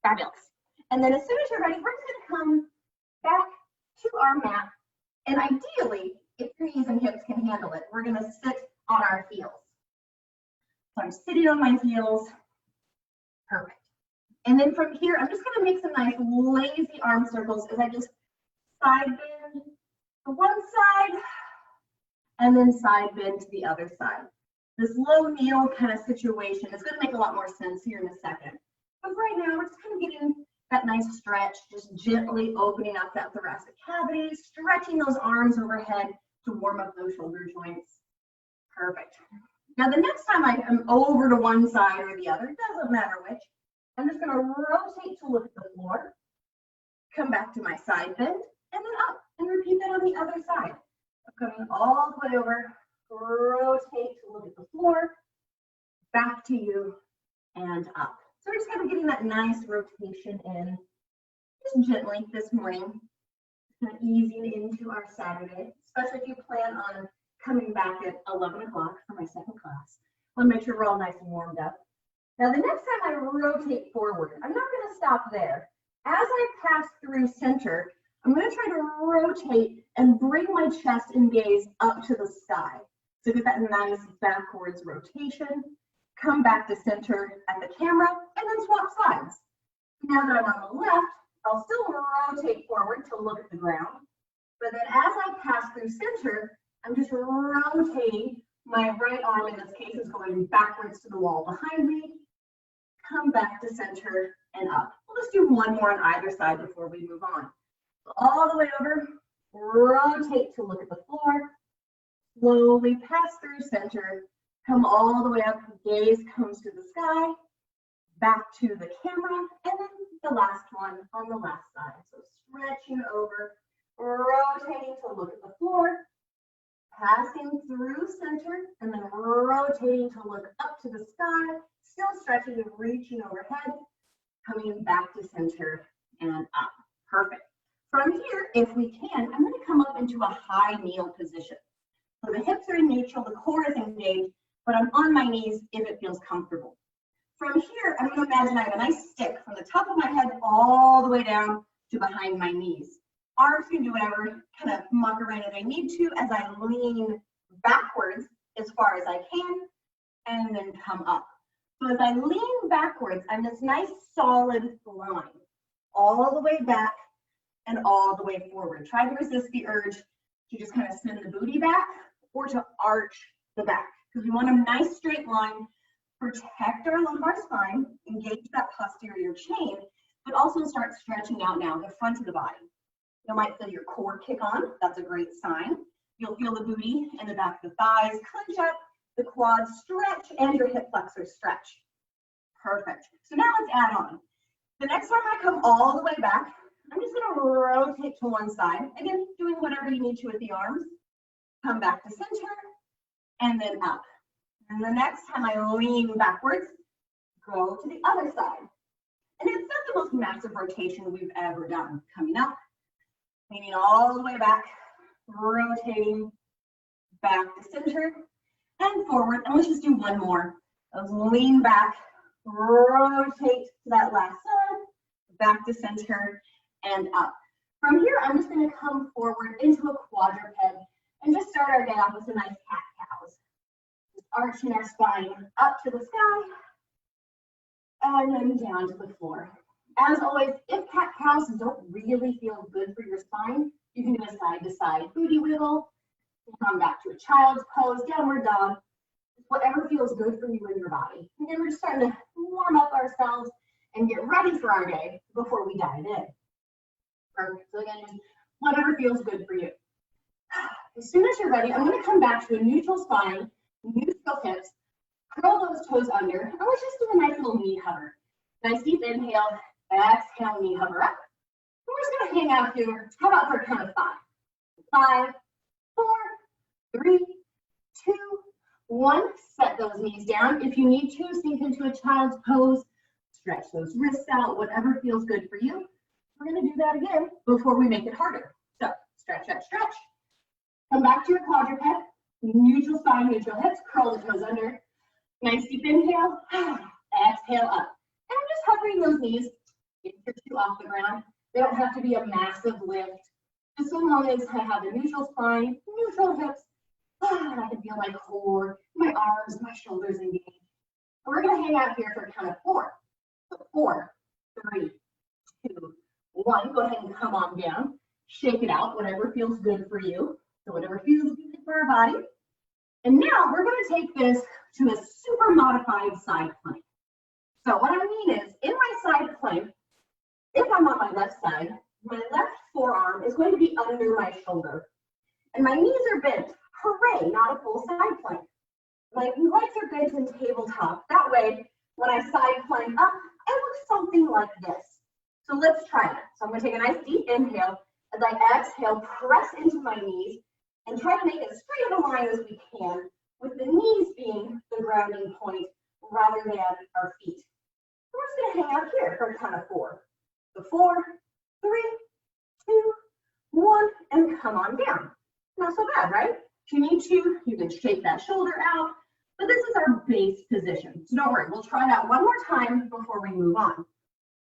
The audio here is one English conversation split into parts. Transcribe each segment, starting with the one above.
Fabulous. And then as soon as you're ready, we're just going to come back to our mat. And ideally, if your knees and hips can handle it, we're going to sit on our heels. So I'm sitting on my heels. Perfect. And then from here, I'm just going to make some nice lazy arm circles as I just side bend to one side and then side bend to the other side. This low kneel kind of situation is going to make a lot more sense here in a second. But right now, we're just kind of getting that nice stretch, just gently opening up that thoracic cavity, stretching those arms overhead to warm up those shoulder joints. Perfect. Now, the next time I come over to one side or the other, it doesn't matter which, I'm just going to rotate to look at the floor, come back to my side bend, and then up, and repeat that on the other side. I'm coming all the way over, rotate to look at the floor, back to you, and up. So we're just kind of getting that nice rotation in, just gently this morning, kind of easing into our Saturday, especially if you plan on coming back at 11 o'clock for my second class. I want to make sure we're all nice and warmed up. Now, the next time I rotate forward, I'm not going to stop there. As I pass through center, I'm going to try to rotate and bring my chest and gaze up to the sky. So get that nice backwards rotation, come back to center at the camera, and then swap sides. Now that I'm on the left, I'll still rotate forward to look at the ground. But then as I pass through center, I'm just rotating. My right arm in this case is going backwards to the wall behind me. Come back to center and up. We'll just do one more on either side before we move on. All the way over, rotate to look at the floor. Slowly pass through center, come all the way up, gaze comes to the sky, back to the camera, and then the last one on the left side. So stretching over, rotating to look at the floor, passing through center, and then rotating to look up to the sky, still stretching and reaching overhead, coming back to center and up. Perfect. From here, if we can, I'm going to come up into a high kneel position. So the hips are in neutral, the core is engaged, but I'm on my knees if it feels comfortable. From here, I'm going to imagine I have a nice stick from the top of my head all the way down to behind my knees. Arms can do whatever, kind of muck around as I need to as I lean backwards as far as I can, and then come up. So as I lean backwards, I'm this nice solid line, all the way back and all the way forward. Try to resist the urge to just kind of send the booty back or to arch the back, because we want a nice straight line, protect our lumbar spine, engage that posterior chain, but also start stretching out now the front of the body. You might feel your core kick on. That's a great sign. You'll feel the booty and the back of the thighs clench up, the quads stretch, and your hip flexors stretch. Perfect. So now let's add on. The next time I come all the way back, I'm just going to rotate to one side. Again, doing whatever you need to with the arms. Come back to center, and then up. And the next time I lean backwards, go to the other side. And it's not the most massive rotation we've ever done. Coming up, leaning all the way back, rotating back to center and forward. And let's just do one more. Let's lean back, rotate to that last side, back to center and up. From here, I'm just going to come forward into a quadruped and just start our day off with some nice cat-cows. Just arching our spine up to the sky and then down to the floor. As always, if cat-cows don't really feel good for your spine, you can do a side-to-side booty wiggle, come back to a child's pose, downward dog, whatever feels good for you in your body. And then we're just starting to warm up ourselves and get ready for our day before we dive in. Perfect. So again, just whatever feels good for you. As soon as you're ready, I'm going to come back to a neutral spine, neutral hips, curl those toes under, and let's just do a nice little knee hover. Nice deep inhale, exhale, knee hover up. And we're just going to hang out here. How about for a count of 5? 5, 4, 3, 2, 1. Set those knees down. If you need to, sink into a child's pose. Stretch those wrists out, whatever feels good for you. We're going to do that again before we make it harder. So stretch, stretch, stretch. Come back to your quadruped. Neutral spine, neutral hips. Curl the toes under. Nice deep inhale. Exhale up. And I'm just hovering those knees inch or two off the ground. They don't have to be a massive lift. Just so long as I have a neutral spine, neutral hips, and I can feel my core, my arms, my shoulders engaged. And we're going to hang out here for a count of 4. So 4, 3, 2, 1. Go ahead and come on down. Shake it out, whatever feels good for you. So whatever feels good for our body. And now we're going to take this to a super modified side plank. So what I mean is, in my side plank, if I'm on my left side, my left forearm is going to be under my shoulder. And my knees are bent. Hooray, not a full side plank. My legs are bent in tabletop. That way, when I side plank up, it looks something like this. So let's try it. So I'm going to take a nice deep inhale. As I exhale, press into my knees and try to make as straight of a line as we can, with the knees being the grounding point rather than our feet. So we're just going to hang out here for a count of 4. So 4, 3, 2, 1, and come on down. Not so bad, right? If you need to, you can shake that shoulder out, but this is our base position. So don't worry, we'll try that one more time before we move on.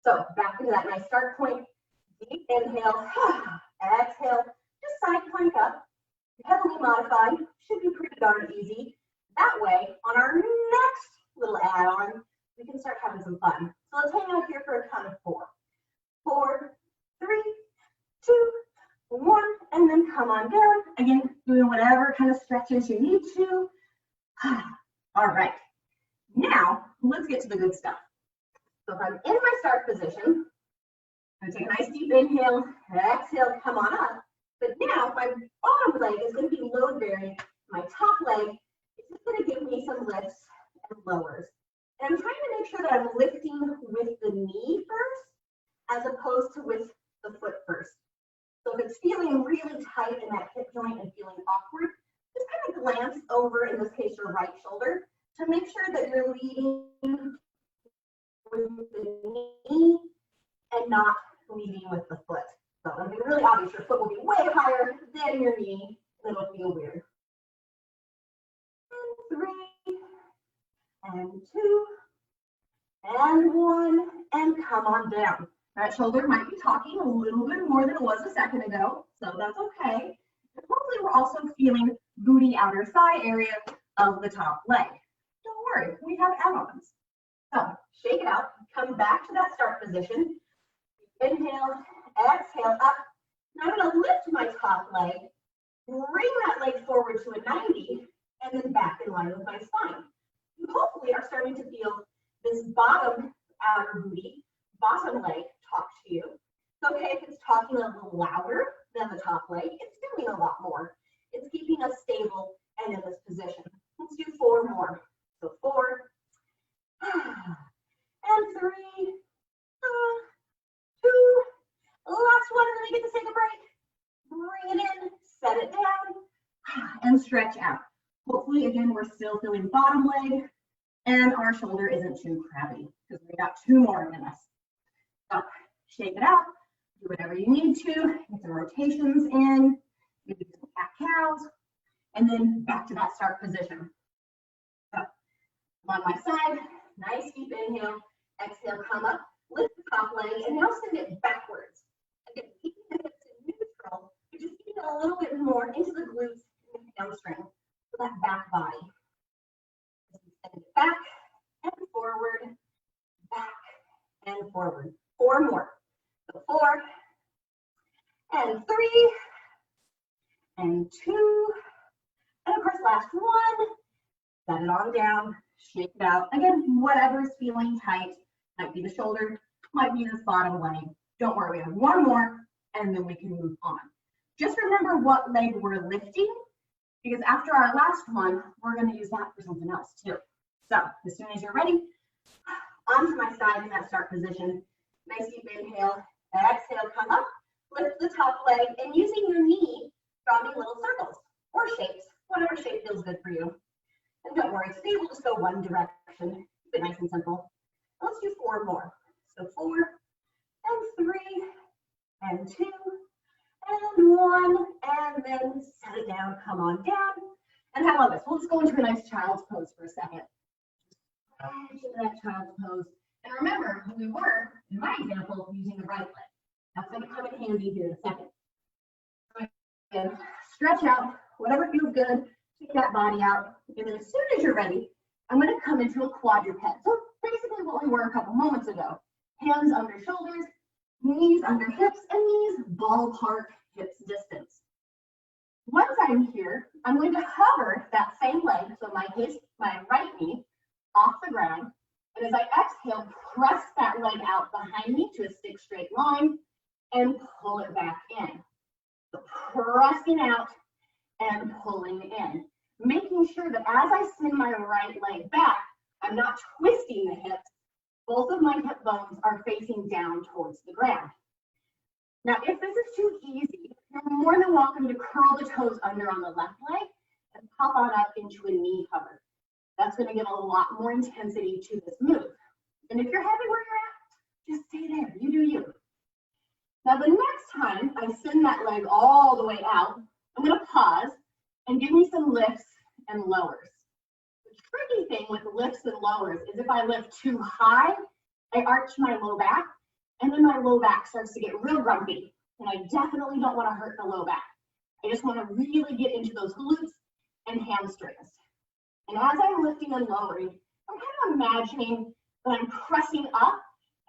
So back into that nice start point. Deep inhale, exhale, just side plank up. Heavily modified, should be pretty darn easy. That way, on our next little add-on, we can start having some fun. So let's hang out here for a count of 4. 4, 3, 2, 1, and then come on down. Again, doing whatever kind of stretches you need to. All right, now let's get to the good stuff. So if I'm in my start position, I'm going to take a nice deep inhale, exhale, come on up. But now my bottom leg is going to be load bearing. My top leg is just going to give me some lifts and lowers. And I'm trying to make sure that I'm lifting with the knee first, as opposed to with the foot first. So if it's feeling really tight in that hip joint and feeling awkward, just kind of glance over, in this case, your right shoulder, to make sure that you're leading with the knee and not leading with the foot. So it'll be really obvious. Your foot will be way higher than your knee, and it'll feel weird. And 3, and 2, and 1, and come on down. That shoulder might be talking a little bit more than it was a second ago, so that's okay. And hopefully we're also feeling booty outer thigh area of the top leg. Don't worry, we have add-ons. So shake it out, come back to that start position. Inhale, exhale up. Now I'm going to lift my top leg, bring that leg forward to a 90, and then back in line with my spine. You hopefully are starting to feel this bottom outer booty, bottom leg talk to you. It's okay if it's talking a little louder than the top leg. It's doing a lot more. It's keeping us stable and in this position. Let's do 4 more. So 4, and 3, 2, last one, and then we get to take a break. Bring it in, set it down, and stretch out. Hopefully, again, we're still feeling bottom leg, and our shoulder isn't too crabby, because we got 2 more in us. So shake it out, do whatever you need to, get some rotations in, maybe some cat-cows, and then back to that start position. So I'm on my side, nice deep inhale, exhale, come up, lift the top leg, and now send it backwards. Again, keeping the hips in neutral, but just keeping it a little bit more into the glutes and the hamstring, so that back body. Send it back and forward, back and forward. 4 more. So 4, and 3, and 2, and of course last one. Set it on down, shake it out. Again, whatever's feeling tight. Might be the shoulder, might be this bottom leg. Don't worry, we have 1 more, and then we can move on. Just remember what leg we're lifting, because after our last one, we're going to use that for something else too. So as soon as you're ready, onto my side in that start position. Nice deep inhale, exhale, come up, lift the top leg, and using your knee, drawing little circles or shapes, whatever shape feels good for you. And don't worry, today we'll just go one direction. Keep it nice and simple. Let's do 4 more. So 4, and 3, and 2, and 1, and then set it down, come on down. And how about this? We'll just go into a nice child's pose for a second. Into that child's pose. And remember, we were, in my example, using the right leg. That's going to come in handy here in a second. So again, stretch out, whatever feels good, take that body out, and then as soon as you're ready, I'm going to come into a quadruped. So basically what we were a couple moments ago. Hands under shoulders, knees under hips, and knees ballpark hips distance. Once I'm here, I'm going to hover that same leg, so my right knee off the ground, and as I exhale, press that leg out behind me to a 6 straight line and pull it back in. So pressing out and pulling in, making sure that as I send my right leg back, I'm not twisting the hips. Both of my hip bones are facing down towards the ground. Now, if this is too easy, you're more than welcome to curl the toes under on the left leg and pop on up into a knee hover. That's going to give a lot more intensity to this move. And if you're happy where you're at, just stay there. You do you. Now, the next time I send that leg all the way out, I'm going to pause and give me some lifts and lowers. The tricky thing with lifts and lowers is if I lift too high, I arch my low back, and then my low back starts to get real grumpy. And I definitely don't want to hurt the low back. I just want to really get into those glutes and hamstrings. And as I'm lifting and lowering, I'm kind of imagining that I'm pressing up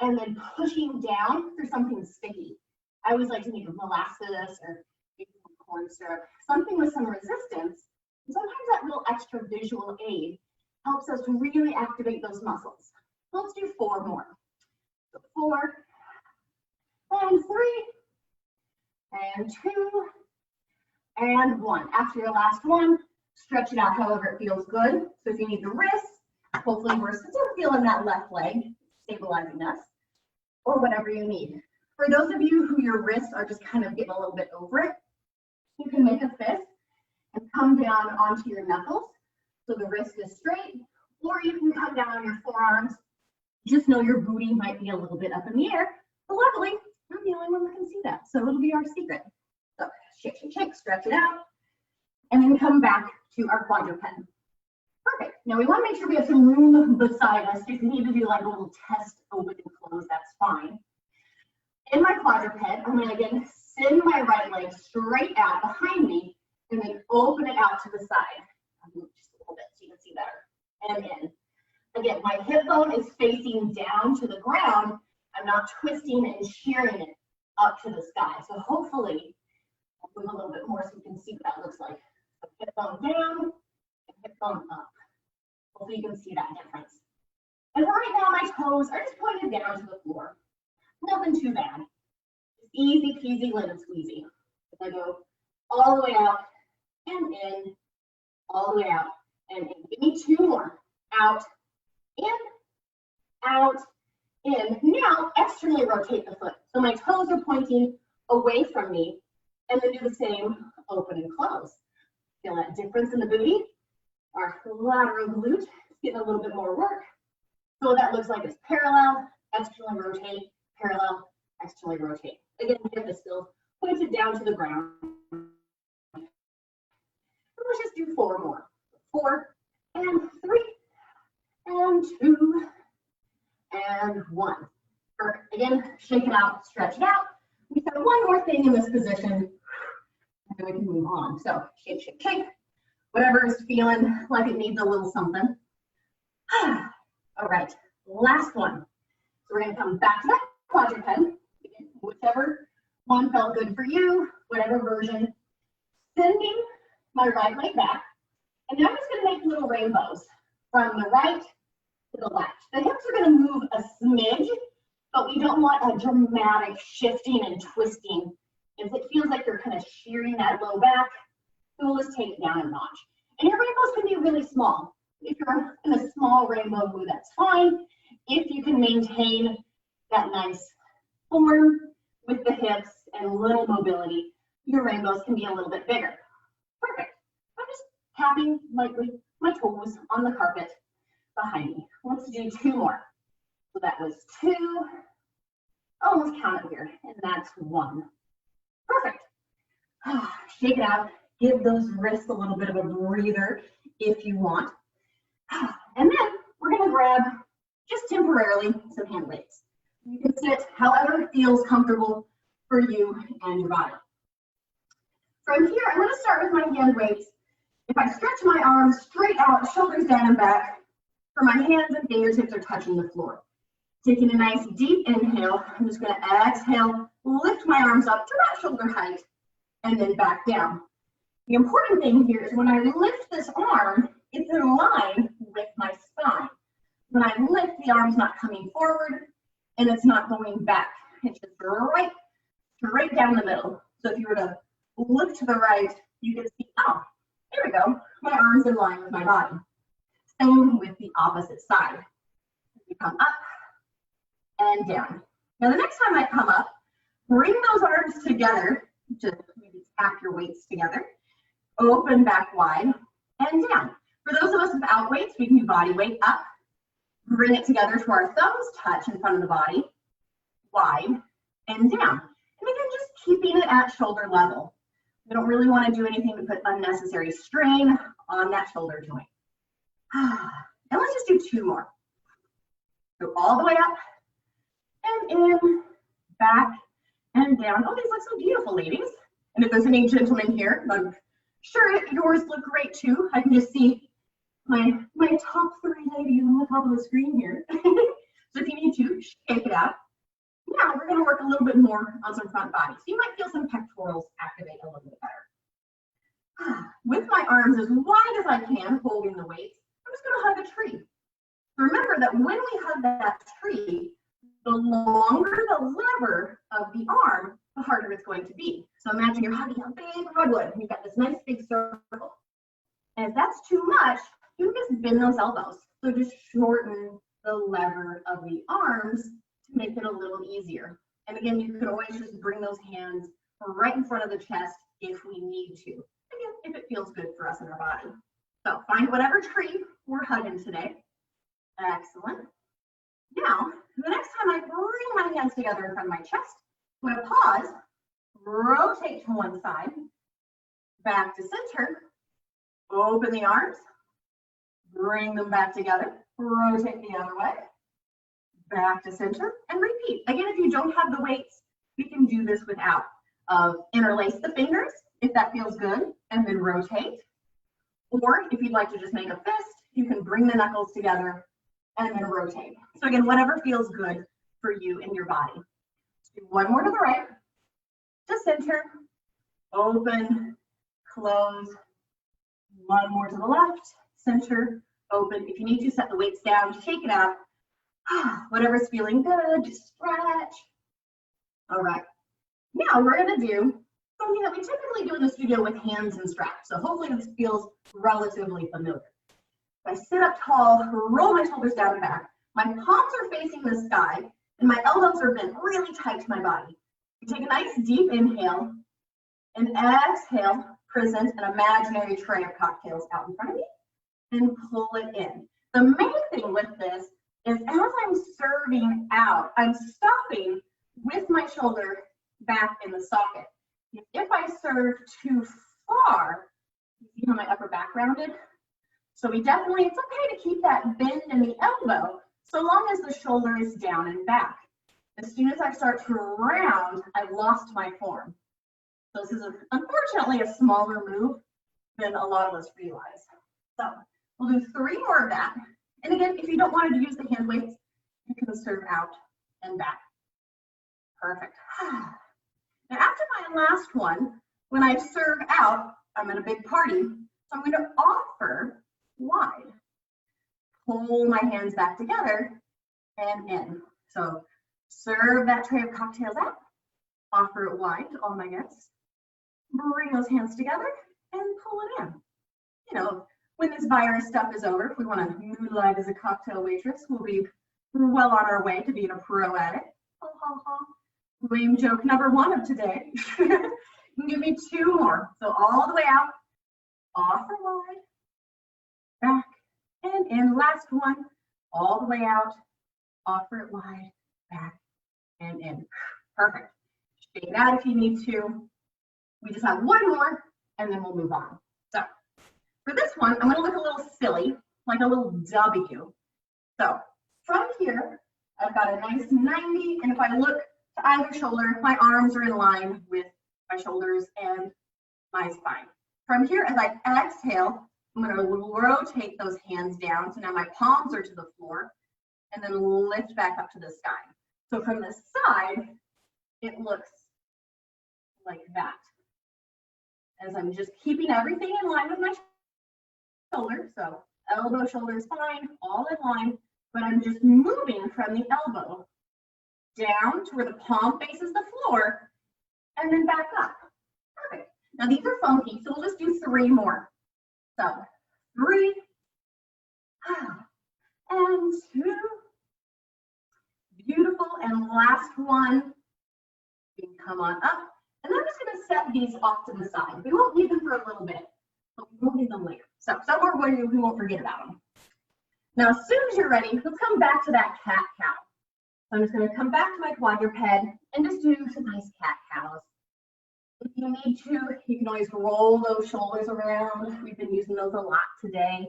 and then pushing down through something sticky. I always like to make molasses or maybe some corn syrup, something with some resistance. And sometimes that little extra visual aid helps us to really activate those muscles. Let's do 4 more. So 4, and 3, and 2, and 1. After your last one, stretch it out however it feels good. So if you need the wrists, hopefully we're still feeling that left leg stabilizing us, or whatever you need. For those of you who your wrists are just kind of getting a little bit over it, you can make a fist and come down onto your knuckles so the wrist is straight, or you can come down on your forearms. Just know your booty might be a little bit up in the air, but luckily, I'm the only one that can see that, so it'll be our secret. So shake, shake, shake, stretch it out, and then come back to our quadruped. Perfect. Now we want to make sure we have some room beside us. If you need to do like a little test open and close, that's fine. In my quadruped, I'm going to again send my right leg straight out behind me and then open it out to the side. I'll move just a little bit so you can see better. And in. Again, my hip bone is facing down to the ground. I'm not twisting and shearing it up to the sky. So hopefully, I'll move a little bit more so you can see what that looks like. So hip bone down and hip bone up. Hopefully you can see that difference. And right now my toes are just pointed down to the floor. Nothing too bad. Just easy peasy lemon squeezy. If I go all the way out and in, all the way out and in. Give me 2 more. Out, in, out, in. Now externally rotate the foot. So my toes are pointing away from me, and then do the same open and close. Feel that difference in the booty? Our lateral glute is getting a little bit more work. So what that looks like is parallel, externally rotate, parallel, externally rotate. Again, the hip is still pointed down to the ground. Let's just do 4 more. 4, and 3, and 2, and 1. Perfect. Again, shake it out, stretch it out. We have one more thing in this position, and then we can move on. So shake, shake, shake. Whatever is feeling like it needs a little something. All right, last one. So we're going to come back to that quadruped, whichever one felt good for you, whatever version. Sending my right leg back, and now I'm just going to make little rainbows from the right to the left. The hips are going to move a smidge, but we don't want a dramatic shifting and twisting. If it feels like you're kind of shearing that low back, we'll just take it down a notch. And your rainbows can be really small. If you're in a small rainbow move, that's fine. If you can maintain that nice form with the hips and little mobility, your rainbows can be a little bit bigger. Perfect. I'm just tapping lightly my toes on the carpet behind me. Let's do 2 more. So that was 2. Oh, let's count it here. And that's 1. Perfect. Shake it out. Give those wrists a little bit of a breather if you want. And then we're going to grab, just temporarily, some hand weights. You can sit however feels comfortable for you and your body. From here, I'm going to start with my hand weights. If I stretch my arms straight out, shoulders down and back, for my hands and fingertips are touching the floor. Taking a nice deep inhale, I'm just going to exhale, lift my arms up to about shoulder height, and then back down. The important thing here is when I lift this arm, it's in line with my spine. When I lift, the arm's not coming forward, and it's not going back. It's just straight down the middle. So if you were to look to the right, you can see, oh, here we go. My arm's in line with my body. Same with the opposite side. You come up and down. Now the next time I come up, bring those arms together, just maybe tap your weights together, open back wide and down. For those of us without weights, we can do body weight up, bring it together to our thumbs touch in front of the body, wide and down. And again, just keeping it at shoulder level. We don't really want to do anything to put unnecessary strain on that shoulder joint. And let's just do 2 more. Go all the way up and in, back and down. Oh, these look so beautiful, ladies. And if there's any gentlemen here, I'm sure yours look great too. I can just see my top 3 ladies on the top of the screen here. So if you need to, shake it out. Now we're going to work a little bit more on some front body. So you might feel some pectorals activate a little bit better. With my arms as wide as I can, holding the weights, I'm just going to hug a tree. Remember that when we hug that tree, the longer the lever of the arm, the harder it's going to be. So imagine you're hugging a big redwood and you've got this nice big circle. And if that's too much, you can just bend those elbows. So just shorten the lever of the arms to make it a little easier. And again, you can always just bring those hands right in front of the chest if we need to. Again, if it feels good for us in our body. So find whatever tree we're hugging today. Excellent. Now, the next time I bring my hands together in front of my chest, I'm going to pause, rotate to one side, back to center, open the arms, bring them back together, rotate the other way, back to center, and repeat. Again, if you don't have the weights, we can do this without. Interlace the fingers, if that feels good, and then rotate. Or if you'd like to just make a fist, you can bring the knuckles together and then rotate. So again, whatever feels good for you and your body. Let's do one more to the right, to center, open, close, one more to the left, center, open. If you need to, set the weights down, shake it out. Whatever's feeling good, just stretch. All right, now we're gonna do something that we typically do in the studio with hands and straps. So hopefully this feels relatively familiar. I sit up tall, roll my shoulders down and back. My palms are facing the sky, and my elbows are bent really tight to my body. You take a nice deep inhale, and exhale, present an imaginary tray of cocktails out in front of me, and pull it in. The main thing with this is as I'm serving out, I'm stopping with my shoulder back in the socket. If I serve too far, you see how my upper back rounded? So it's okay to keep that bend in the elbow so long as the shoulder is down and back. As soon as I start to round, I've lost my form. So this is unfortunately a smaller move than a lot of us realize. So we'll do 3 more of that. And again, if you don't want to use the hand weights, you can serve out and back. Perfect. Now after my last one, when I serve out, I'm at a big party, so I'm going to offer wide. Pull my hands back together and in. So serve that tray of cocktails out, offer it wide to all my guests, bring those hands together and pull it in. You know, when this virus stuff is over, if we want to moonlight as a cocktail waitress, we'll be well on our way to being a pro at it. Ha ha ha. Lame joke number 1 of today. Give me 2 more. So all the way out, offer wide, back and in. Last one, all the way out, offer it wide, back and in. Perfect. Shake it out if you need to. We just have 1 more and then we'll move on. So for this one, I'm going to look a little silly, like a little W. So from here, I've got a nice 90, and if I look to either shoulder, my arms are in line with my shoulders and my spine. From here, as I exhale, I'm going to rotate those hands down. So now my palms are to the floor, and then lift back up to the sky. So from the side, it looks like that. As I'm just keeping everything in line with my shoulder. So elbow, shoulder is fine, all in line, but I'm just moving from the elbow down to where the palm faces the floor, and then back up. Perfect. Now these are funky, so we'll just do 3 more. So 3, and 2, beautiful, and last one. You can come on up, and I'm just going to set these off to the side. We won't need them for a little bit, but we will need them later. So somewhere where we won't forget about them. Now, as soon as you're ready, let's come back to that cat-cow. So I'm just going to come back to my quadruped and just do some nice cat-cows. If you need to, you can always roll those shoulders around. We've been using those a lot today.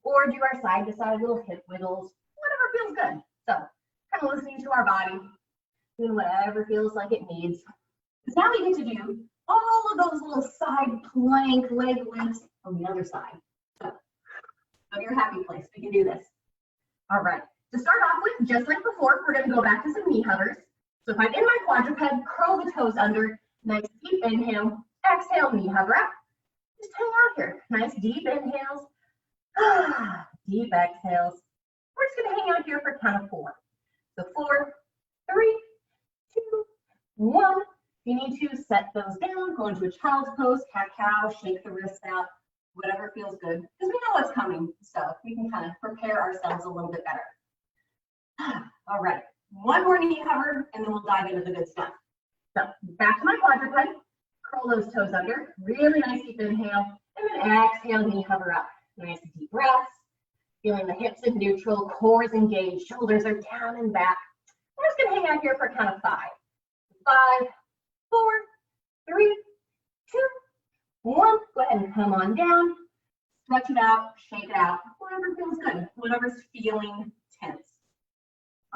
Or do our side-to-side little hip wiggles, whatever feels good. So kind of listening to our body, doing whatever feels like it needs. Because now we get to do all of those little side plank leg lifts on the other side. So go to your happy place. We can do this. All right. To start off with, just like before, we're going to go back to some knee hovers. So if I'm in my quadruped, curl the toes under. Nice deep inhale. Exhale, knee hover up. Just hang out here. Nice deep inhales. Deep exhales. We're just going to hang out here for count of 4. So 4, 3, 2, 1. If you need to, set those down. Go into a child's pose, cat-cow, shake the wrists out, whatever feels good. Because we know what's coming, so we can kind of prepare ourselves a little bit better. All right, 1 more knee hover, and then we'll dive into the good stuff. So back to my quadruped, curl those toes under, really nice deep inhale, and then exhale, knee hover up. Nice deep breaths, feeling the hips in neutral, core is engaged, shoulders are down and back. We're just gonna hang out here for count of 5. 5, 4, 3, 2, 1. Go ahead and come on down, stretch it out, shake it out, whatever feels good, whatever's feeling tense.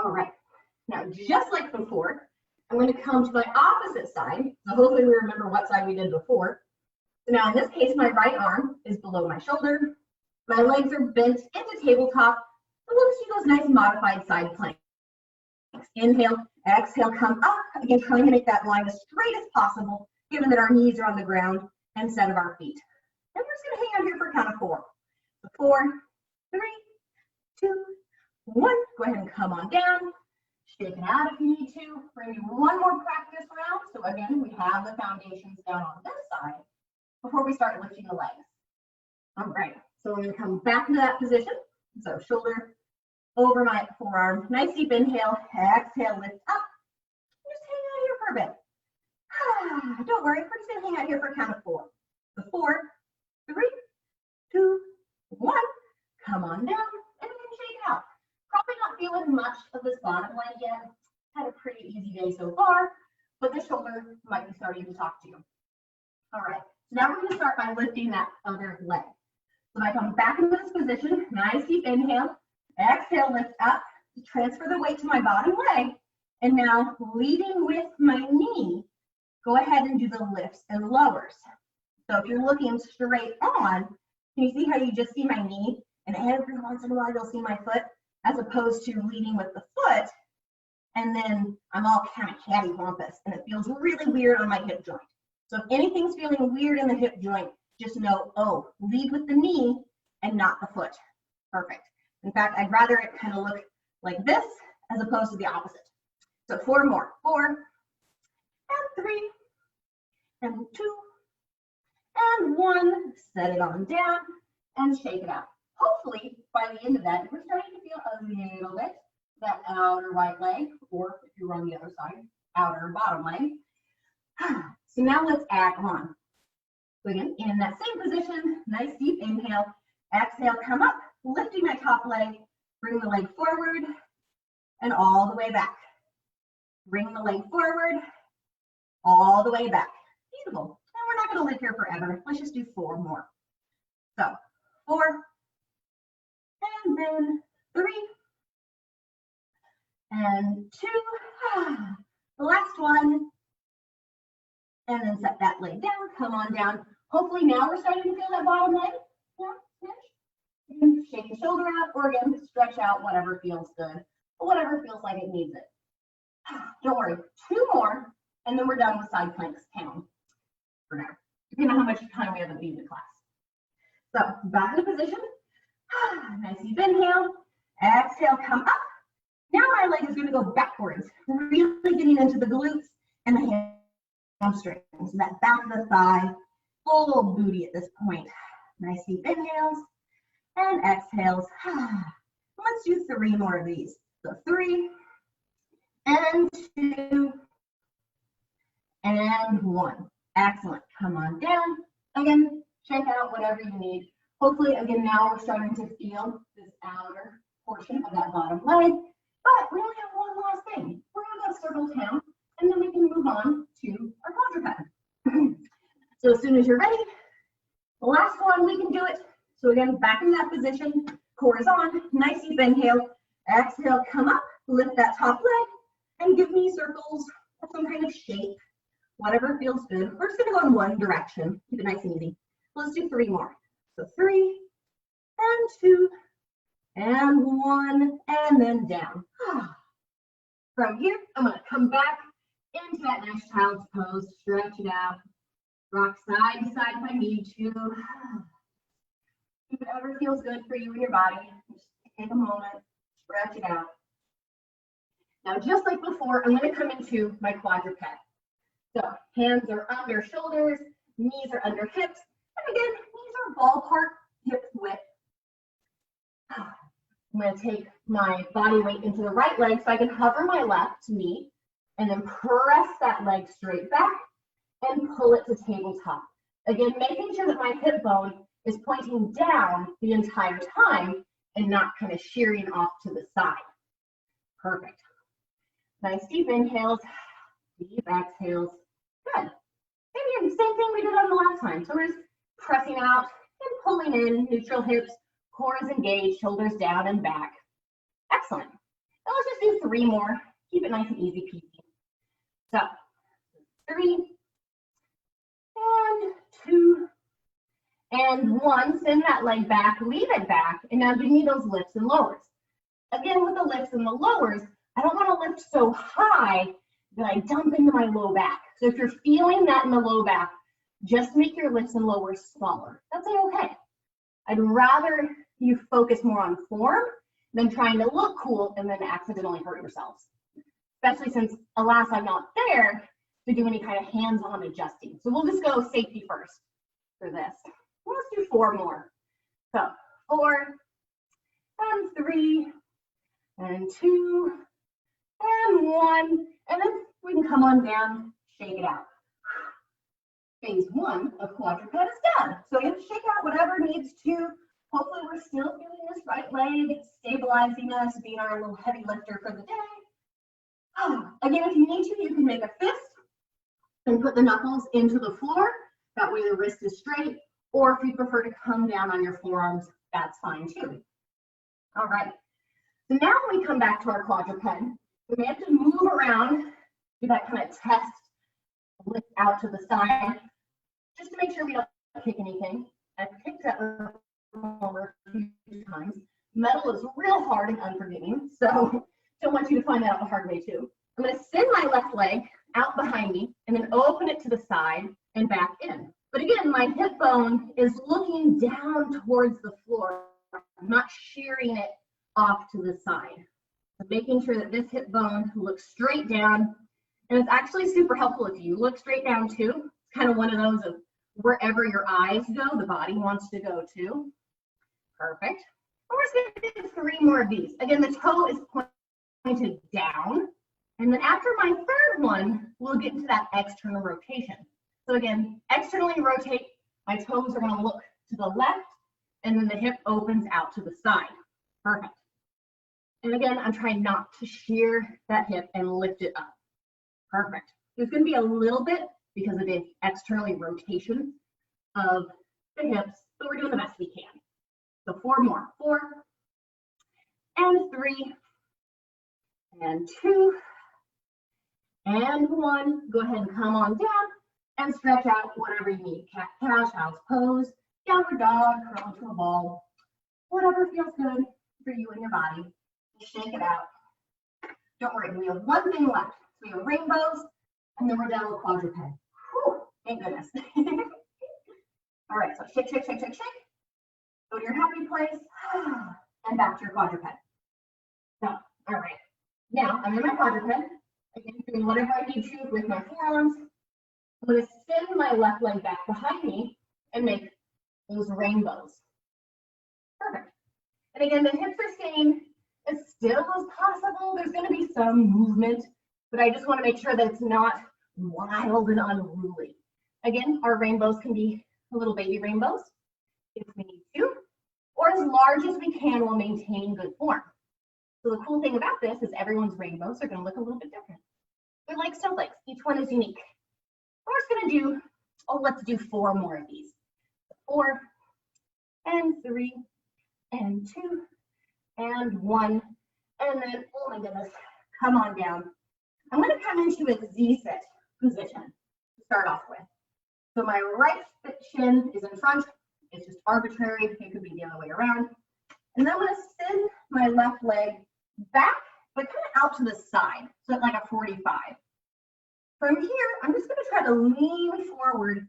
All right, now just like before, I'm going to come to my opposite side. So hopefully we remember what side we did before. So now in this case, my right arm is below my shoulder. My legs are bent into tabletop. And we'll just do those nice modified side planks. Inhale, exhale, come up. Again, trying to make that line as straight as possible, given that our knees are on the ground instead of our feet. And we're just going to hang out here for a count of 4. So 4, 3, 2, 1. Go ahead and come on down. Shake it out if you need to. We're going to do 1 more practice round. So again, we have the foundations down on this side before we start lifting the legs. All right, so we're going to come back into that position. So shoulder over my forearm. Nice deep inhale. Exhale, lift up. Just hang out here for a bit. Don't worry, we're just going to hang out here for a count of 4. So 4, 3, 2, 1. Come on down and then shake it out. Probably not feeling much of this bottom leg yet. Had a pretty easy day so far, but the shoulder might be starting to talk to you. All right, so now we're going to start by lifting that other leg. So I come back into this position, nice deep inhale, exhale, lift up, transfer the weight to my bottom leg, and now leading with my knee, go ahead and do the lifts and lowers. So if you're looking straight on, can you see how you just see my knee, and every once in a while you'll see my foot? As opposed to leading with the foot, and then I'm all kind of cattywampus, and it feels really weird on my hip joint. So if anything's feeling weird in the hip joint, just know, oh, lead with the knee and not the foot. Perfect. In fact, I'd rather it kind of look like this as opposed to the opposite. So 4 more. 4, and 3, and 2, and 1. Set it on down and shake it out. Hopefully, by the end of that, we're starting to feel a little bit that outer right leg, or if you're on the other side, outer bottom leg. So now let's add on. So again, in that same position, nice deep inhale, exhale, come up, lifting my top leg, bring the leg forward, and all the way back. Bring the leg forward, all the way back. Beautiful. And we're not going to live here forever. Let's just do 4 more. So 4, and then 3, and 2. The last one. And then set that leg down, come on down. Hopefully now we're starting to feel that bottom leg. Yeah, you can shake the shoulder out, or again, stretch out, whatever feels good, or whatever feels like it needs it. Don't worry, 2 more, and then we're done with side planks count for now, depending on how much time we have at the end of class. So back in position, nice deep inhale, exhale, come up. Now my leg is gonna go backwards, really getting into the glutes and the hamstrings, so that back of the thigh, full booty at this point. Nice deep inhales and exhales. Let's do 3 more of these. So 3 and 2 and 1. Excellent. Come on down. Again, check out whatever you need. Hopefully, again, now we're starting to feel this outer portion of that bottom leg. But we only have one last thing. We're going to go circle town, and then we can move on to our quadruped. So as soon as you're ready, the last one, we can do it. So again, back in that position, core is on, nice deep inhale, exhale, come up, lift that top leg, and give me circles of some kind of shape, whatever feels good. We're just gonna go in one direction, keep it nice and easy. Let's do 3 more. So 3 and 2 and 1, and then down. From here, I'm gonna come back into that nice child's pose, stretch it out, rock side to side if I need to. Whatever feels good for you and your body, just take a moment, stretch it out. Now, just like before, I'm going to come into my quadruped. So hands are under shoulders, knees are under hips, and again, knees are ballpark hip width. I'm going to take my body weight into the right leg so I can hover my left knee and then press that leg straight back and pull it to tabletop. Again, making sure that my hip bone is pointing down the entire time and not kind of shearing off to the side. Perfect. Nice deep inhales, deep exhales. Good. And again, same thing we did on the last time. So we're just pressing out and pulling in, neutral hips, core is engaged, shoulders down and back. Excellent. Now let's just do 3 more. Keep it nice and easy peasy. So 3 and 2 and 1. Send that leg back, leave it back, and now give me those lifts and lowers. Again, with the lifts and the lowers, I don't want to lift so high that I dump into my low back. So if you're feeling that in the low back, just make your lifts and lowers smaller. That's okay. I'd rather you focus more on form than trying to look cool and then accidentally hurt yourselves. Especially since, alas, I'm not there to do any kind of hands-on adjusting. So we'll just go safety first for this. Let's do 4 more. So 4 and 3 and 2 and 1, and then we can come on down, shake it out. Phase 1 of quadruped is done. So you have to shake out whatever needs to. Hopefully we're still feeling this right leg, stabilizing us, being our little heavy lifter for the day. Again, if you need to, you can make a fist and put the knuckles into the floor. That way the wrist is straight. Or if you prefer to come down on your forearms, that's fine too. All right. So now when we come back to our quadruped, we may have to move around, do that kind of test, lift out to the side, just to make sure we don't kick anything. I've kicked that over a few times. Metal is real hard and unforgiving, so don't want you to find that out the hard way too. I'm going to send my left leg out behind me and then open it to the side and back in. But again, my hip bone is looking down towards the floor. I'm not shearing it off to the side. So making sure that this hip bone looks straight down. And it's actually super helpful if you look straight down too. It's kind of one of those of wherever your eyes go, the body wants to go too. Perfect. We're just going to do 3 more of these. Again, the toe is pointed down. And then after my 3rd one, we'll get into that external rotation. So again, externally rotate, my toes are going to look to the left, and then the hip opens out to the side. Perfect. And again, I'm trying not to shear that hip and lift it up. Perfect. There's going to be a little bit because of the externally rotation of the hips, but we're doing the best we can. So 4 more. 4 and 3 and 2, and 1. Go ahead and come on down and stretch out whatever you need. Cat-cow, child's pose, downward dog, curl into a ball, whatever feels good for you and your body. Just shake it out. Don't worry, we have one thing left. So we have rainbows, and then we're down with quadruped. Whew, thank goodness. All right, so shake, shake, shake, shake, shake. Go to your happy place, and back to your quadruped. So, all right. Now, I'm in my quadruped. Again, doing whatever I need to with my forearms. I'm going to send my left leg back behind me and make those rainbows. Perfect. And again, the hips are staying as still as possible. There's going to be some movement, but I just want to make sure that it's not wild and unruly. Again, our rainbows can be little baby rainbows if we need to, or as large as we can while maintaining good form. So the cool thing about this is everyone's rainbows are going to look a little bit different. They're like snowflakes. Each one is unique. We're just going to do, let's do 4 more of these. 4 and 3 and 2 and 1, and then, oh my goodness, come on down. I'm going to come into a Z-sit position to start off with. So my right shin is in front. It's just arbitrary. It could be the other way around. And then I'm going to send my left leg back, but kind of out to the side, so it's like a 45. From here, I'm just going to try to lean forward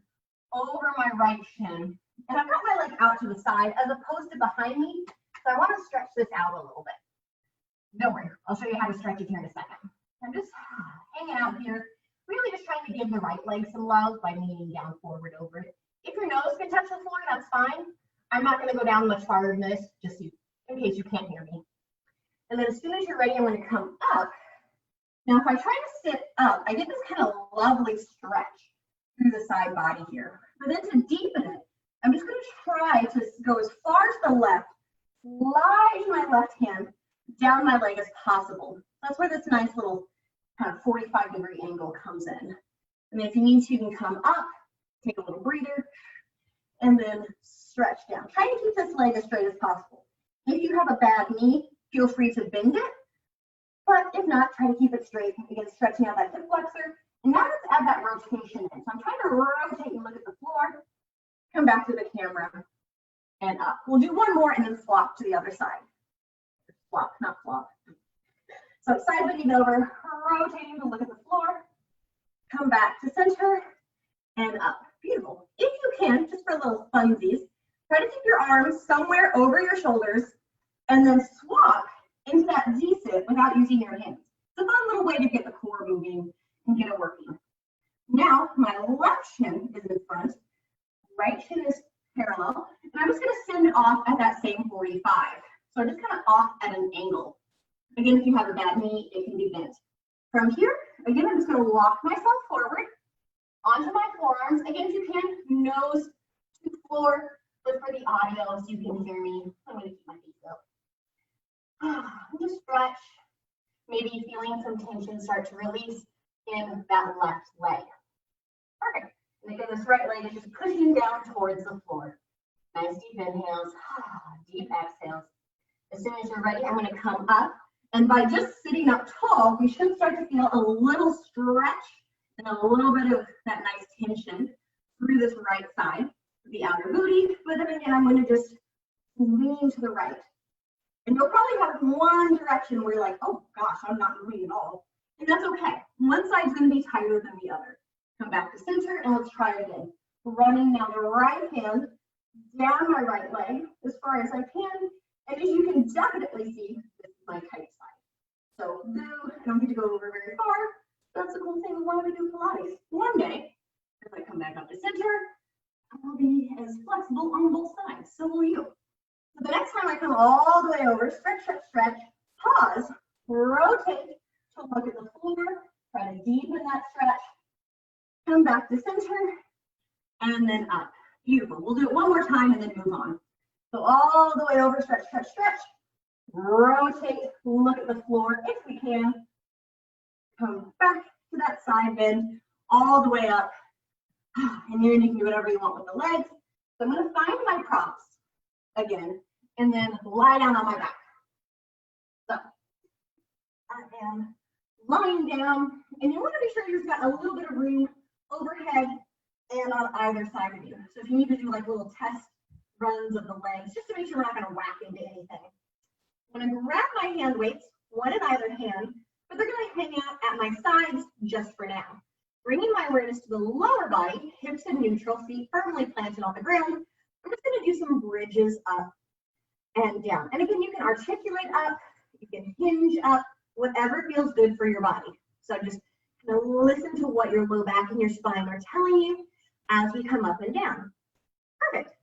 over my right shin. And I've got my leg out to the side as opposed to behind me. So I want to stretch this out a little bit. Don't worry, I'll show you how to stretch it here in a second. I'm just hanging out here, really just trying to give the right leg some love by leaning down forward over it. If your nose can touch the floor, that's fine. I'm not going to go down much farther than this, just in case you can't hear me. And then as soon as you're ready, I'm going to come up. Now, if I try to sit up, I get this kind of lovely stretch through the side body here. But then to deepen it, I'm just going to try to go as far to the left, slide my left hand down my leg as possible. That's where this nice little kind of 45-degree angle comes in. And then if you need to, you can come up, take a little breather, and then stretch down. Try to keep this leg as straight as possible. If you have a bad knee, feel free to bend it. But if not, try to keep it straight. Again, stretching out that hip flexor. And now let's add that rotation in. So I'm trying to rotate and look at the floor. Come back to the camera and up. We'll do one more and then flop to the other side. Flop, not flop. So side bending over, rotating to look at the floor. Come back to center and up. Beautiful. If you can, just for little funsies, try to keep your arms somewhere over your shoulders and then swap into that Z-sit without using your hands. It's a fun little way to get the core moving and get it working. Now, my left shin is in front, right shin is parallel, and I'm just going to send it off at that same 45. So I'm just kind of off at an angle. Again, if you have a bad knee, it can be bent. From here, again, I'm just going to walk myself forward onto my forearms. Again, if you can, nose to the floor, but for the audio, so you can hear me, I'm going to keep my feet up. Just stretch, maybe feeling some tension start to release in that left leg. Perfect. And again, this right leg is just pushing down towards the floor. Nice deep inhales, deep exhales. As soon as you're ready, I'm going to come up. And by just sitting up tall, we should start to feel a little stretch and a little bit of that nice tension through this right side, the outer booty. But then again, I'm going to just lean to the right. And you'll probably have one direction where you're like, oh gosh, I'm not moving at all. And that's okay. One side's going to be tighter than the other. Come back to center and let's try it again. Running now the right hand down my right leg as far as I can. And as you can definitely see, this is my tight side. So I don't get to go over very far. That's the cool thing of why we do Pilates. One day, as I come back up to center, I will be as flexible on both sides. So will you. So the next time I come all the way over, stretch, stretch, stretch, pause, rotate to look at the floor, try to deepen that stretch, come back to center, and then up. Beautiful. We'll do it one more time and then move on. So all the way over, stretch, stretch, stretch, rotate, look at the floor if we can, come back to that side bend, all the way up, and then you can do whatever you want with the legs. So I'm going to find my props again, and then lie down on my back. So and lying down. And you want to make sure you've got a little bit of room overhead and on either side of you. So if you need to do like little test runs of the legs, just to make sure we're not going to whack into anything. I'm going to grab my hand weights, one in either hand, but they're going to hang out at my sides just for now. Bringing my awareness to the lower body, hips in neutral, feet firmly planted on the ground. I'm just going to do some bridges up and down. And again, you can articulate up, you can hinge up, whatever feels good for your body. So just kind of listen to what your low back and your spine are telling you as we come up and down. Perfect.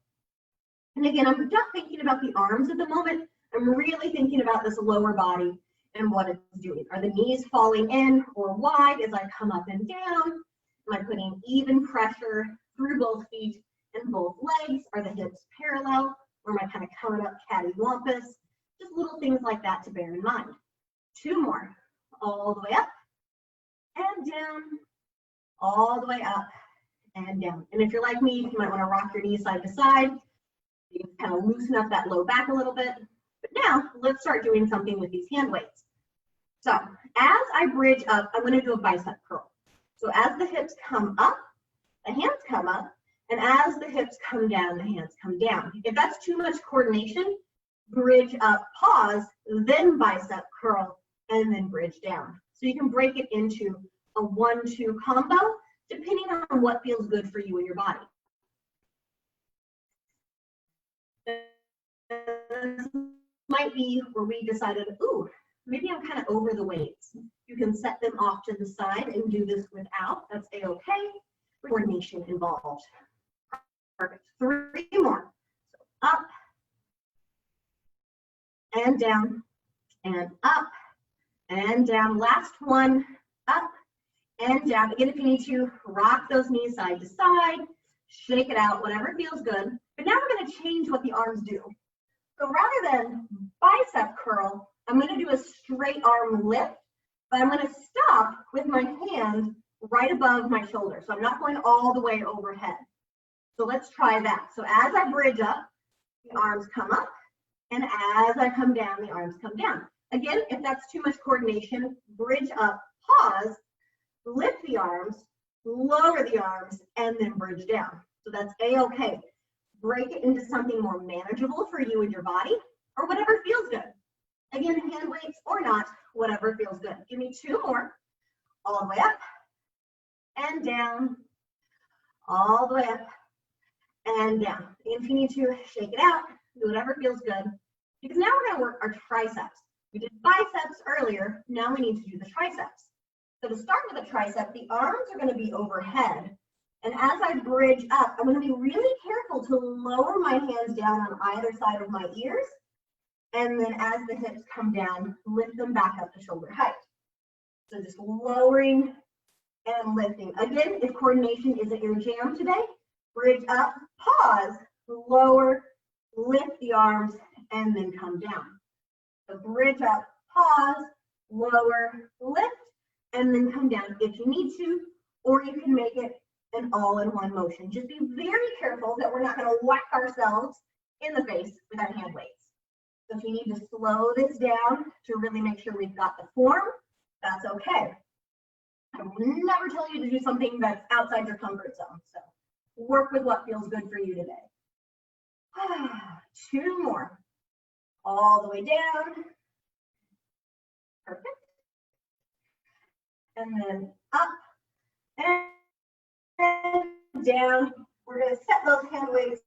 And again, I'm not thinking about the arms at the moment. I'm really thinking about this lower body and what it's doing. Are the knees falling in or wide as I come up and down? Am I putting even pressure through both feet and both legs? Are the hips parallel? Or am I kind of coming up cattywampus? Just little things like that to bear in mind. Two more. All the way up and down. All the way up and down. And if you're like me, you might want to rock your knees side to side. You can kind of loosen up that low back a little bit. But now let's start doing something with these hand weights. So as I bridge up, I'm going to do a bicep curl. So as the hips come up, the hands come up, and as the hips come down, the hands come down. If that's too much coordination, bridge up, pause, then bicep curl, and then bridge down. So you can break it into a 1-2 combo, depending on what feels good for you and your body. This might be where we decided, ooh, maybe I'm kind of over the weights. You can set them off to the side and do this without. That's a-okay. Coordination involved. Perfect. 3 more. So up and down and up and down. Last one. Up and down. Again, if you need to, rock those knees side to side, shake it out, whatever feels good. But now we're going to change what the arms do. So rather than bicep curl, I'm going to do a straight arm lift, but I'm going to stop with my hand right above my shoulder. So I'm not going all the way overhead. So let's try that. So as I bridge up, the arms come up, and as I come down, the arms come down. Again, if that's too much coordination, bridge up, pause, lift the arms, lower the arms, and then bridge down. So that's a-okay. Break it into something more manageable for you and your body, or whatever feels good. Again, hand weights or not, whatever feels good. Give me 2 more. All the way up and down, all the way up and down. And if you need to, shake it out, do whatever feels good. Because now we're going to work our triceps. We did biceps earlier, now we need to do the triceps. So to start with the tricep, the arms are going to be overhead. And as I bridge up, I'm going to be really careful to lower my hands down on either side of my ears. And then as the hips come down, lift them back up to shoulder height. So just lowering and lifting. Again, if coordination isn't your jam today, bridge up, pause, lower, lift the arms, and then come down. So bridge up, pause, lower, lift, and then come down if you need to, or you can make it an all-in-one motion. Just be very careful that we're not going to whack ourselves in the face with our hand weights. So if you need to slow this down to really make sure we've got the form, that's okay. I will never tell you to do something that's outside your comfort zone. So work with what feels good for you today. 2 more. All the way down. Perfect. And then up and down. We're going to set those hand weights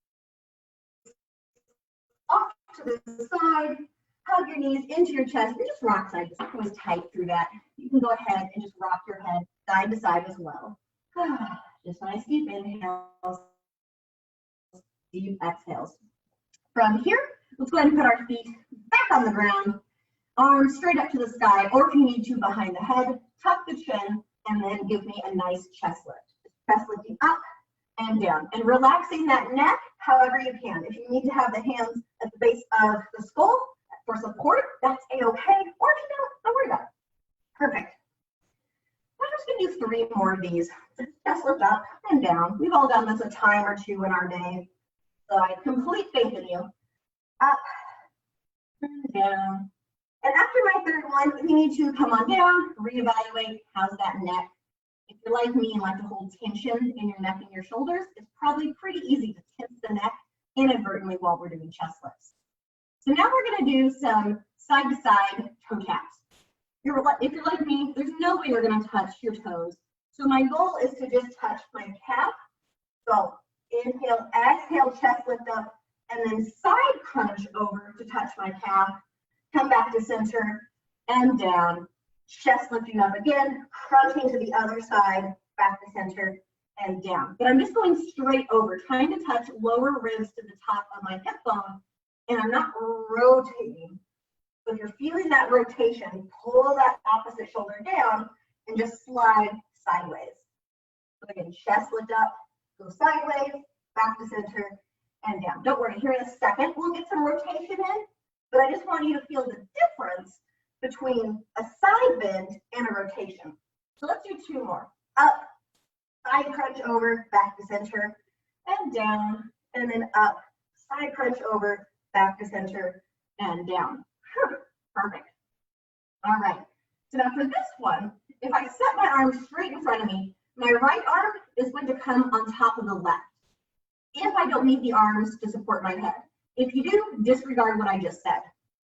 off to the side. Hug your knees into your chest. You just rock side to side. Always tight through that. You can go ahead and just rock your head side to side as well. Just nice deep inhales, deep exhales. From here, let's go ahead and put our feet back on the ground, arms straight up to the sky, or if you need to, behind the head. Tuck the chin, and then give me a nice chest lift. Chest lifting up and down, and relaxing that neck however you can. If you need to have the hands at the base of the skull for support, that's a-okay. Or if you don't worry about it. Perfect. I'm just going to do 3 more of these. Chest lift up and down. We've all done this a time or 2 in our day, so I have complete faith in you. Up and down And after my third one, if you need to, come on down, reevaluate. How's that neck? If you're like me and like to hold tension in your neck and your shoulders, it's probably pretty easy to tense the neck inadvertently while we're doing chest lifts. So now we're going to do some side-to-side toe taps. If you're like me, there's no way you're going to touch your toes. So my goal is to just touch my calf. So inhale, exhale, chest lift up, and then side crunch over to touch my calf. Come back to center and down. Chest lifting up again, crunching to the other side, back to center and down. But I'm just going straight over, trying to touch lower ribs to the top of my hip bone, and I'm not rotating. So if you're feeling that rotation, pull that opposite shoulder down and just slide sideways. So again, chest lift up, go sideways, back to center, and down. Don't worry, here in a second, we'll get some rotation in, but I just want you to feel the difference between a side bend and a rotation. So let's do two more. Up, side crunch over, back to center, and down, and then up, side crunch over, back to center, and down. Perfect. All right. So now for this one, if I set my arm straight in front of me, my right arm is going to come on top of the left, if I don't need the arms to support my head. If you do, disregard what I just said.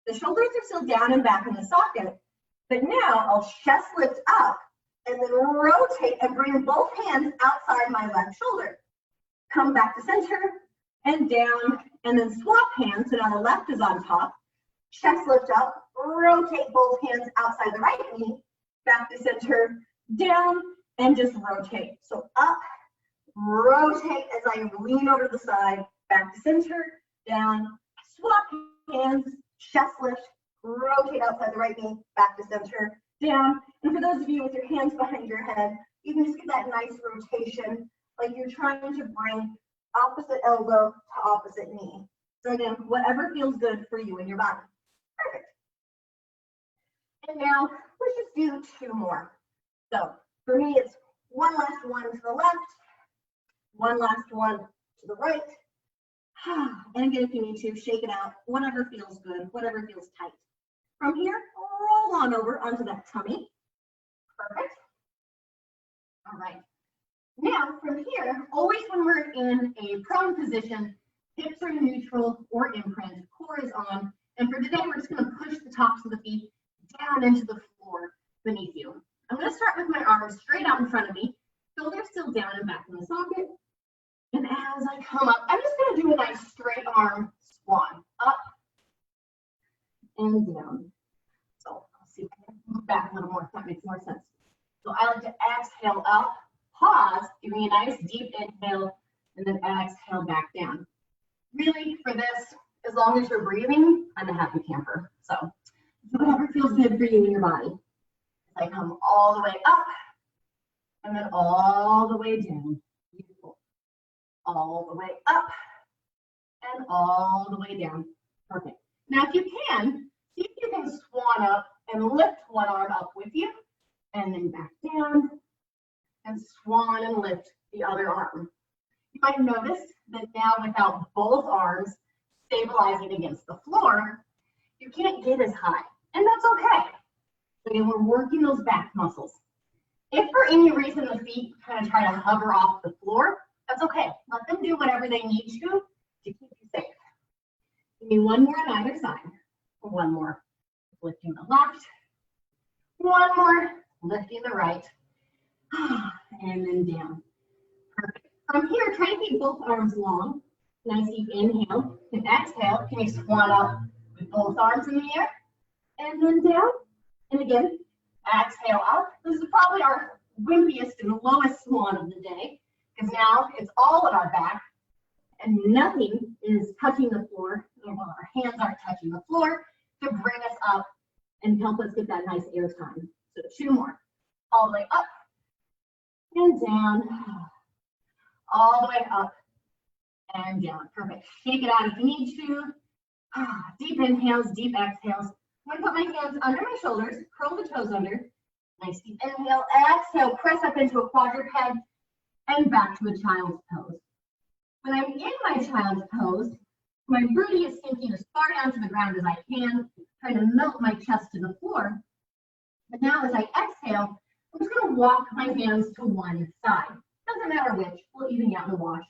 The shoulders are still down and back in the socket, but now I'll chest lift up and then rotate and bring both hands outside my left shoulder. Come back to center and down, and then swap hands, so now the left is on top. Chest lift up, rotate both hands outside the right knee, back to center, down, and just rotate. So up, rotate as I lean over to the side, back to center, down, swap hands, chest lift, rotate outside the right knee, back to center, down. And for those of you with your hands behind your head, you can just get that nice rotation, like you're trying to bring opposite elbow to opposite knee. So again, whatever feels good for you and your body. Perfect. And now let's just do two more. So for me, it's one last one to the left, one last one to the right. And again, if you need to, shake it out, whatever feels good, whatever feels tight. From here, roll on over onto that tummy. Perfect. All right. Now, from here, always when we're in a prone position, hips are neutral or imprint, core is on. And for today, we're just going to push the tops of the feet down into the floor beneath you. I'm going to start with my arms straight out in front of me, shoulders still down and back in the socket. And as I come up, I'm just going to do a nice straight arm swan, up and down. So I'll see if I can move back a little more if that makes more sense. So I like to exhale up, pause, give me a nice deep inhale, and then exhale back down. Really, for this, as long as you're breathing, I'm a happy camper. So whatever feels good for you in your body. I come all the way up, and then all the way down. Beautiful. All the way up, and all the way down. Perfect. Now, if you can, see if you can swan up and lift one arm up with you, and then back down, and swan and lift the other arm. You might notice that now without both arms stabilizing against the floor, you can't get as high, and that's okay. So again, we're working those back muscles. If for any reason the feet kind of try to hover off the floor, that's okay. Let them do whatever they need to keep you safe. Give me one more on either side. One more. Lifting the left. One more. Lifting the right. And then down. Perfect. From here, try to keep both arms long. Nice deep inhale. And exhale. Can you swan up with both arms in the air? And then down. And again, exhale up. This is probably our wimpiest and lowest swan of the day, because now it's all in our back and nothing is touching the floor. Well, our hands aren't touching the floor to bring us up and help us get that nice air time. So two more. All the way up and down. All the way up and down. Perfect. Shake it out if you need to. Deep inhales, deep exhales. I'm going to put my hands under my shoulders, curl the toes under. Nice deep inhale, exhale, press up into a quadruped and back to a child's pose. When I'm in my child's pose, my booty is sinking as far down to the ground as I can. trying to melt my chest to the floor. But now as I exhale, I'm just going to walk my hands to one side. Doesn't matter which, we'll even out in the wash.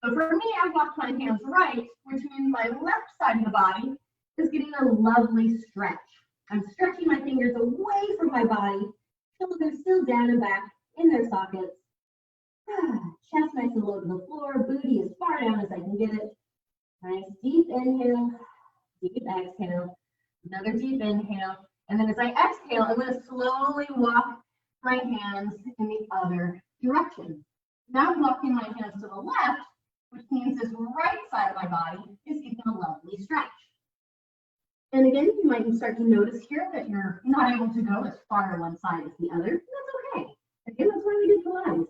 So for me, I walked my hands right, which means my left side of the body is getting a lovely stretch. I'm stretching my fingers away from my body, shoulders still down and back in their sockets. Chest nice and low to the floor, booty as far down as I can get it. Nice deep inhale, deep exhale, another deep inhale. And then as I exhale, I'm going to slowly walk my hands in the other direction. Now I'm walking my hands to the left, which means this right side of my body is getting a lovely stretch. And again, you might start to notice here that you're not able to go as far on one side as the other. That's okay. Again, that's why we do Pilates.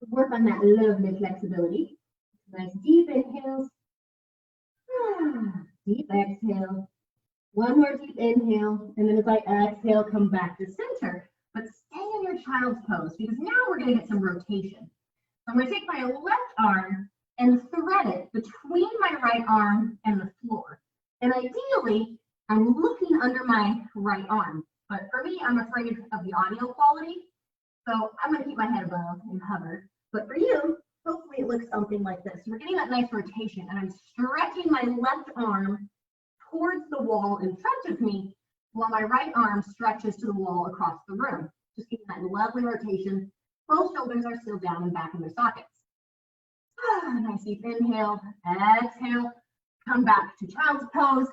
Work on that lovely flexibility. Nice deep inhales. Deep exhale. One more deep inhale. And then as I exhale, come back to center. But stay in your child's pose because now we're going to get some rotation. I'm going to take my left arm and thread it between my right arm and the floor. And ideally, I'm looking under my right arm. But for me, I'm afraid of the audio quality. So I'm going to keep my head above and hover. But for you, hopefully it looks something like this. We're getting that nice rotation. And I'm stretching my left arm towards the wall in front of me while my right arm stretches to the wall across the room. Just getting that lovely rotation. Both shoulders are still down and back in their sockets. Nice deep inhale, exhale, come back to child's pose,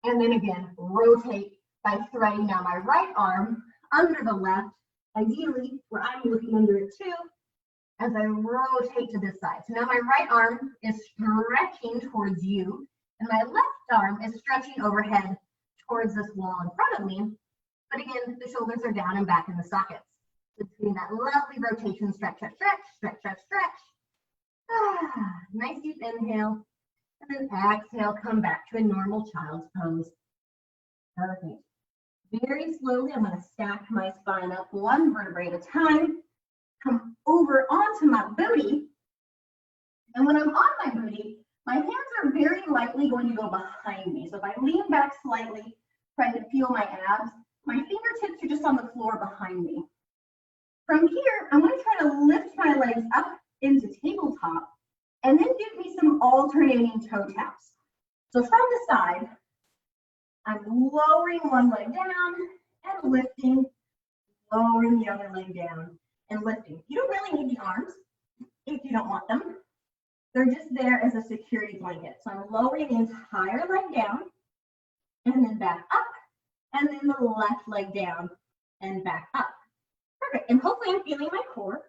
and then again, rotate by threading now my right arm under the left, ideally where I'm looking under it too, as I rotate to this side. So now my right arm is stretching towards you, and my left arm is stretching overhead towards this wall in front of me. But again, the shoulders are down and back in the sockets. It's getting that lovely rotation, stretch, stretch, stretch, stretch, stretch, stretch. Nice deep inhale, and then exhale, come back to a normal child's pose. Perfect. Very slowly, I'm going to stack my spine up one vertebrae at a time, come over onto my booty, and when I'm on my booty, my hands are very likely going to go behind me. So if I lean back slightly, trying to feel my abs, my fingertips are just on the floor behind me. From here, I'm going to try to lift my legs up into tabletop and then give me some alternating toe taps. So from the side, I'm lowering one leg down and lifting, lowering the other leg down and lifting. You don't really need the arms if you don't want them. They're just there as a security blanket. So I'm lowering the entire leg down and then back up, and then the left leg down and back up. Perfect. And hopefully I'm feeling my core.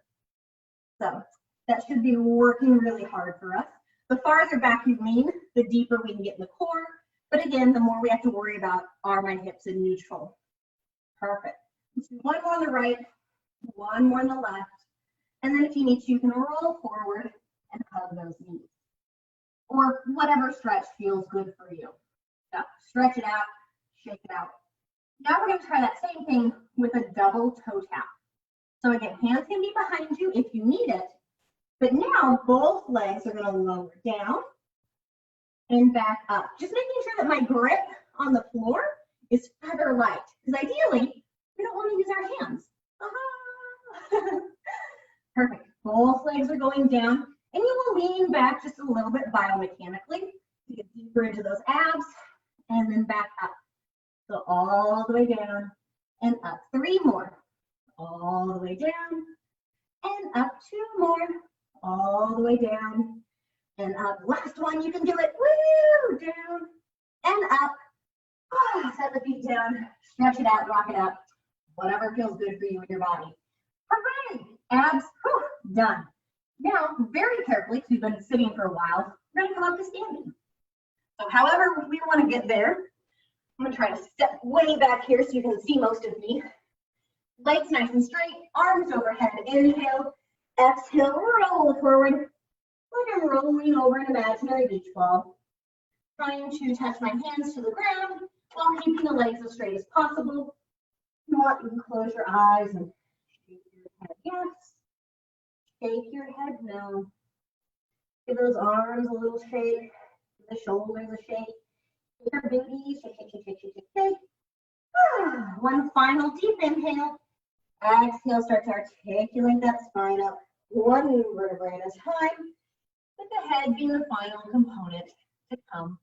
So that should be working really hard for us. The farther back you lean, the deeper we can get in the core. But again, the more we have to worry about are my hips in neutral. Perfect. Let's do one more on the right, one more on the left. And then if you need to, you can roll forward and hug those knees. Or whatever stretch feels good for you. So stretch it out, shake it out. Now we're going to try that same thing with a double toe tap. So again, hands can be behind you if you need it. But now both legs are going to lower down and back up. Just making sure that my grip on the floor is feather light. Because ideally, we don't want to use our hands. Perfect. Both legs are going down. And you will lean back just a little bit biomechanically to get deeper into those abs. And then back up. So all the way down and up. 3 more. All the way down and up. 2 more. All the way down and up. Last one, you can do it. Woo! Down and up. Set the feet down, stretch it out, rock it up. Whatever feels good for you and your body. Hooray! Abs, done. Now, very carefully, because we've been sitting for a while, we're going to come up to standing. So however we want to get there, I'm going to try to step way back here so you can see most of me. Legs nice and straight, arms overhead. Inhale, exhale, roll forward. Like I'm rolling over an imaginary beach ball. Trying to touch my hands to the ground while keeping the legs as straight as possible. If you want, you can close your eyes and shake your head yes. Shake your head no. Give those arms a little shake. Give the shoulders a shake. Your booty, shake, shake, shake, shake, shake, shake, shake. One final deep inhale. Exhale, start to articulate that spine up one vertebrae at a time, with the head being the final component to come